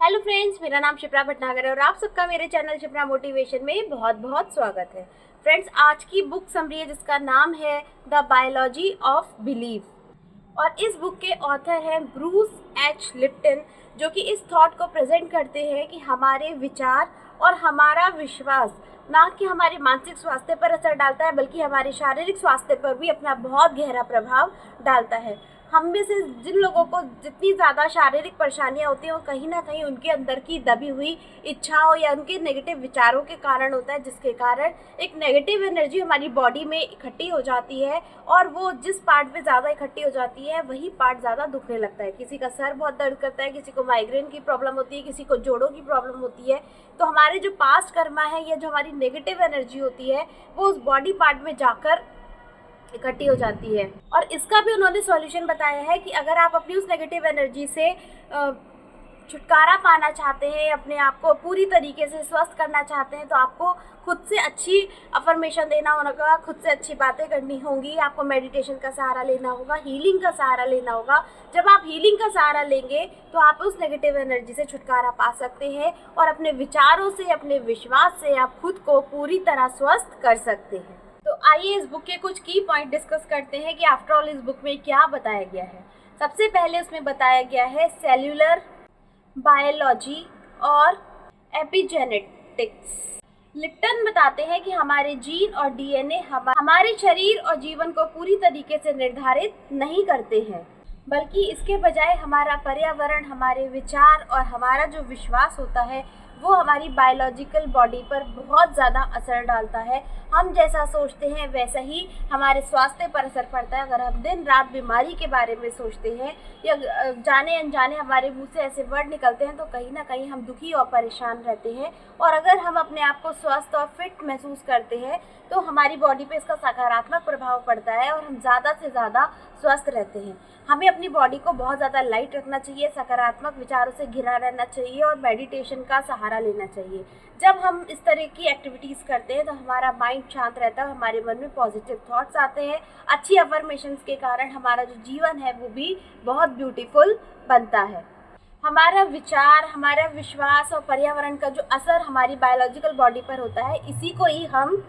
Hello friends, मेरा नाम शिप्रा भटनागर है और आप सबका मेरे चैनल शिप्रा मोटिवेशन में बहुत बहुत स्वागत है। फ्रेंड्स, आज की बुक समरी है जिसका नाम है द बायोलॉजी ऑफ बिलीफ और इस बुक के ऑथर हैं ब्रूस एच लिप्टन, जो कि इस थॉट को प्रेजेंट करते हैं कि हमारे विचार और हमारा विश्वास ना कि हमारे मानसिक स्वास्थ्य पर असर डालता है बल्कि हमारे शारीरिक स्वास्थ्य पर भी अपना बहुत गहरा प्रभाव डालता है। हम में से जिन लोगों को जितनी ज़्यादा शारीरिक परेशानियां होती हैं वो कहीं ना कहीं उनके अंदर की दबी हुई इच्छाओं या उनके नेगेटिव विचारों के कारण होता है, जिसके कारण एक नेगेटिव एनर्जी हमारी बॉडी में इकट्ठी हो जाती है और वो जिस पार्ट पे ज़्यादा इकट्ठी हो जाती है वही पार्ट ज़्यादा दुखने लगता है। किसी का सर बहुत दर्द करता है, किसी को माइग्रेन की प्रॉब्लम होती है, किसी को जोड़ों की प्रॉब्लम होती है। तो हमारे जो पास्ट कर्मा है या जो हमारी नेगेटिव एनर्जी होती है वो उस बॉडी पार्ट में जाकर इकट्ठी हो जाती है। और इसका भी उन्होंने सॉल्यूशन बताया है कि अगर आप अपनी उस नेगेटिव एनर्जी से छुटकारा पाना चाहते हैं, अपने आप को पूरी तरीके से स्वस्थ करना चाहते हैं, तो आपको खुद से अच्छी अफर्मेशन देना होगा, खुद से अच्छी बातें करनी होंगी, आपको मेडिटेशन का सहारा लेना होगा, हीलिंग का सहारा लेना होगा। जब आप हीलिंग का सहारा लेंगे तो आप उस नेगेटिव एनर्जी से छुटकारा पा सकते हैं और अपने विचारों से, अपने विश्वास से आप खुद को पूरी तरह स्वस्थ कर सकते हैं। तो आइए इस बुक के कुछ की पॉइंट डिस्कस करते हैं कि आफ्टर ऑल इस बुक में क्या बताया गया है। सबसे पहले उसमें बताया गया है सेल्यूलर बायोलॉजी और एपिजेनेटिक्स। लिप्टन बताते हैं कि हमारे जीन और डीएनए हमारे शरीर और जीवन को पूरी तरीके से निर्धारित नहीं करते हैं, बल्कि इसके बजाय हमारा पर्यावरण, हमारे विचार और हमारा जो विश्वास होता है वो हमारी बायोलॉजिकल बॉडी पर बहुत ज़्यादा असर डालता है। हम जैसा सोचते हैं वैसा ही हमारे स्वास्थ्य पर असर पड़ता है। अगर हम दिन रात बीमारी के बारे में सोचते हैं या जाने अनजाने हमारे मुंह से ऐसे वर्ड निकलते हैं तो कहीं ना कहीं हम दुखी और परेशान रहते हैं। और अगर हम अपने आप को स्वस्थ और फिट महसूस करते हैं तो हमारी बॉडी पे इसका सकारात्मक प्रभाव पड़ता है और हम ज़्यादा से ज़्यादा स्वस्थ रहते हैं। हमें अपनी बॉडी को बहुत ज़्यादा लाइट रखना चाहिए, सकारात्मक विचारों से घिरा रहना चाहिए और मेडिटेशन का सहारा लेना चाहिए। जब हम इस तरह की एक्टिविटीज़ करते हैं तो हमारा माइंड शांत रहता है, हमारे मन में पॉजिटिव थॉट्स आते हैं। अच्छी अफर्मेशंस के कारण हमारा जो जीवन है वो भी बहुत ब्यूटीफुल बनता है। हमारा विचार, हमारा विश्वास और पर्यावरण का जो असर हमारी बायोलॉजिकल बॉडी पर होता है, इसी को ही हम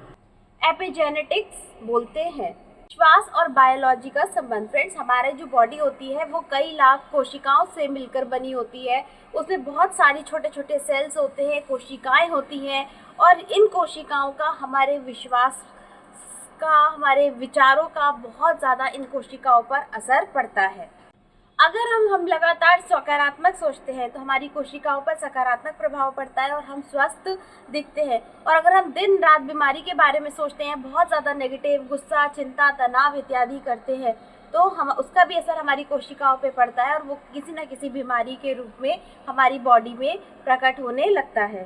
एपिजेनेटिक्स बोलते हैं। विश्वास और बायोलॉजी का संबंध। फ्रेंड्स, हमारे जो बॉडी होती है वो कई लाख कोशिकाओं से मिलकर बनी होती है। उसमें बहुत सारी छोटे छोटे सेल्स होते हैं, कोशिकाएं होती हैं और इन कोशिकाओं का हमारे विश्वास का, हमारे विचारों का बहुत ज़्यादा इन कोशिकाओं पर असर पड़ता है। अगर हम लगातार सकारात्मक सोचते हैं तो हमारी कोशिकाओं पर सकारात्मक प्रभाव पड़ता है और हम स्वस्थ दिखते हैं। और अगर हम दिन रात बीमारी के बारे में सोचते हैं, बहुत ज़्यादा नेगेटिव, गुस्सा, चिंता, तनाव इत्यादि करते हैं, तो हम उसका भी असर हमारी कोशिकाओं पे पड़ता है और वो किसी न किसी बीमारी के रूप में हमारी बॉडी में प्रकट होने लगता है।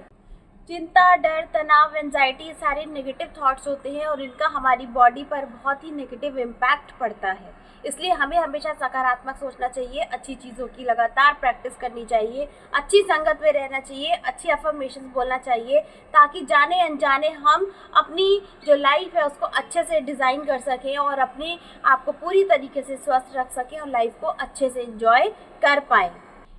चिंता, डर, तनाव, एंजाइटी, सारे नेगेटिव थॉट्स होते हैं और इनका हमारी बॉडी पर बहुत ही नेगेटिव इम्पैक्ट पड़ता है। इसलिए हमें हमेशा सकारात्मक सोचना चाहिए, अच्छी चीज़ों की लगातार प्रैक्टिस करनी चाहिए, अच्छी संगत में रहना चाहिए, अच्छी अफर्मेशंस बोलना चाहिए, ताकि जाने अनजाने हम अपनी जो लाइफ है उसको अच्छे से डिज़ाइन कर सकें और अपने आप को पूरी तरीके से स्वस्थ रख सकें और लाइफ को अच्छे से एंजॉय कर पाएँ।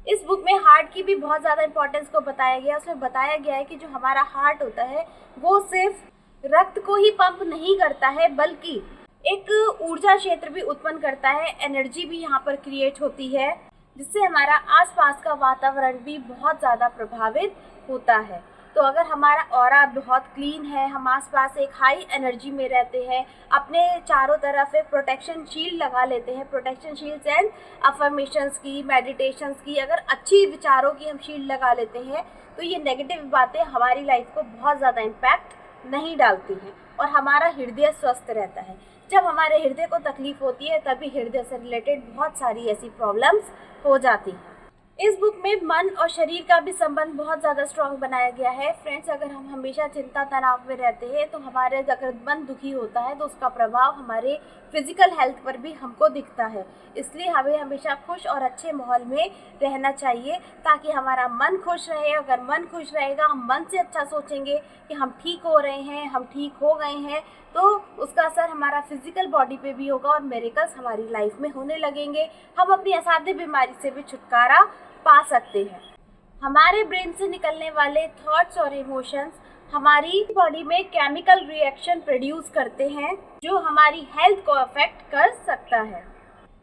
इस बुक में हार्ट की भी बहुत ज़्यादा इंपॉर्टेंस को बताया गया। उसमें बताया गया है कि जो हमारा हार्ट होता है वो सिर्फ रक्त को ही पंप नहीं करता है बल्कि एक ऊर्जा क्षेत्र भी उत्पन्न करता है, एनर्जी भी यहाँ पर क्रिएट होती है, जिससे हमारा आसपास का वातावरण भी बहुत ज़्यादा प्रभावित होता है। तो अगर हमारा ऑरा बहुत क्लीन है, हम आसपास एक हाई एनर्जी में रहते हैं, अपने चारों तरफ एक प्रोटेक्शन शील्ड लगा लेते हैं, प्रोटेक्शन शील्ड एंड अफर्मेशंस की, मेडिटेशंस की, अगर अच्छी विचारों की हम शील्ड लगा लेते हैं तो ये नेगेटिव बातें हमारी लाइफ को बहुत ज़्यादा इम्पैक्ट नहीं डालती हैं और हमारा हृदय स्वस्थ रहता है। जब हमारे हृदय को तकलीफ होती है तभी हृदय से रिलेटेड बहुत सारी ऐसी प्रॉब्लम्स हो जाती हैं। इस बुक में मन और शरीर का भी संबंध बहुत ज़्यादा स्ट्रॉन्ग बनाया गया है। फ्रेंड्स, अगर हम हमेशा चिंता तनाव में रहते हैं तो हमारे अगर मन दुखी होता है तो उसका प्रभाव हमारे फिजिकल हेल्थ पर भी हमको दिखता है। इसलिए हमें हमेशा खुश और अच्छे माहौल में रहना चाहिए ताकि हमारा मन खुश रहे। अगर मन खुश रहेगा, हम मन से अच्छा सोचेंगे कि हम ठीक हो रहे हैं, हम ठीक हो गए हैं, तो उसका असर हमारा फिजिकल बॉडी पे भी होगा और मिरेकल्स हमारी लाइफ में होने लगेंगे। हम अपनी असाध्य बीमारी से भी छुटकारा पा सकते हैं। हमारे ब्रेन से निकलने वाले थॉट्स और इमोशंस हमारी बॉडी में केमिकल रिएक्शन प्रोड्यूस करते हैं जो हमारी हेल्थ को अफेक्ट कर सकता है।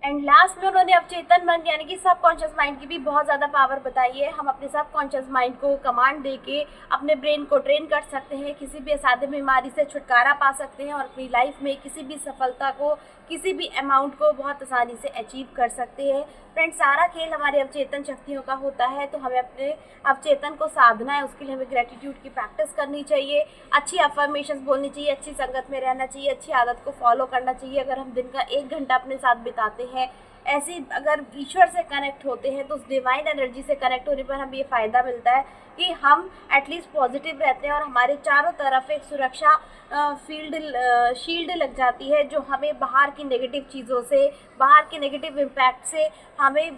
एंड लास्ट में उन्होंने अवचेतन मन यानी कि सब कॉन्शियस माइंड की भी बहुत ज़्यादा पावर बताई है। हम अपने सब कॉन्शियस माइंड को कमांड दे के अपने ब्रेन को ट्रेन कर सकते हैं, किसी भी असाध्य बीमारी से छुटकारा पा सकते हैं और अपनी लाइफ में किसी भी सफलता को, किसी भी अमाउंट को बहुत आसानी से अचीव कर सकते हैं। फ्रेंड्स, सारा खेल हमारे अवचेतन शक्तियों का होता है, तो हमें अपने अवचेतन को साधना है। उसके लिए हमें ग्रेटिट्यूड की प्रैक्टिस करनी चाहिए, अच्छी अफर्मेशंस बोलनी चाहिए, अच्छी संगत में रहना चाहिए, अच्छी आदत को फॉलो करना चाहिए। अगर हम दिन का 1 घंटा अपने साथ बिताते हैं, ऐसे अगर ईश्वर से कनेक्ट होते हैं, तो उस डिवाइन एनर्जी से कनेक्ट होने पर हमें ये फ़ायदा मिलता है कि हम एटलीस्ट पॉजिटिव रहते हैं और हमारे चारों तरफ एक सुरक्षा शील्ड लग जाती है जो हमें बाहर की नेगेटिव चीज़ों से, बाहर के नेगेटिव इम्पैक्ट से हमें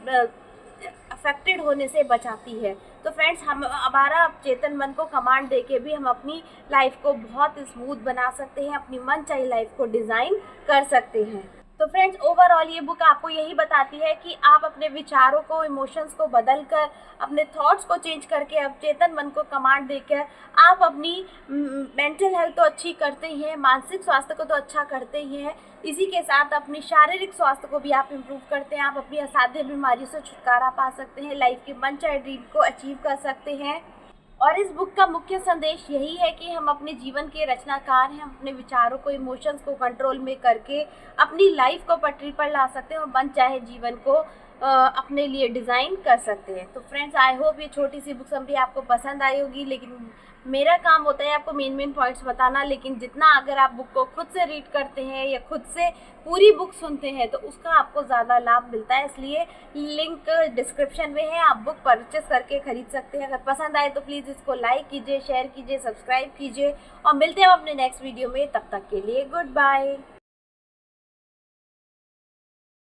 अफेक्टेड होने से बचाती है। तो फ्रेंड्स, हम हमारा चेतन मन को कमांड देके भी हम अपनी लाइफ को बहुत स्मूथ बना सकते हैं, अपनी मनचाही लाइफ को डिज़ाइन कर सकते हैं। तो फ्रेंड्स, ओवरऑल ये बुक आपको यही बताती है कि आप अपने विचारों को, इमोशंस को बदल कर, अपने थॉट्स को चेंज करके, अब चेतन मन को कमांड देकर आप अपनी मेंटल हेल्थ तो अच्छी करते ही हैं, मानसिक स्वास्थ्य को तो अच्छा करते ही हैं, इसी के साथ अपनी शारीरिक स्वास्थ्य को भी आप इम्प्रूव करते हैं। आप अपनी असाध्य बीमारियों से छुटकारा पा सकते हैं, लाइफ के मनचाहे ड्रीम को अचीव कर सकते हैं। और इस बुक का मुख्य संदेश यही है कि हम अपने जीवन के रचनाकार हैं। हम अपने विचारों को, इमोशंस को कंट्रोल में करके अपनी लाइफ को पटरी पर ला सकते हैं और मन चाहे जीवन को अपने लिए डिज़ाइन कर सकते हैं। तो फ्रेंड्स, आई होप ये छोटी सी बुक समरी आपको पसंद आई होगी, लेकिन मेरा काम होता है आपको मेन पॉइंट्स बताना। लेकिन जितना अगर आप बुक को खुद से रीड करते हैं या खुद से पूरी बुक सुनते हैं तो उसका आपको ज़्यादा लाभ मिलता है। इसलिए लिंक डिस्क्रिप्शन में है, आप बुक परचेस करके खरीद सकते हैं। अगर पसंद आए तो प्लीज़ इसको लाइक कीजिए, शेयर कीजिए, सब्सक्राइब कीजिए और मिलते हैं अपने नेक्स्ट वीडियो में। तब तक के लिए गुड बाय।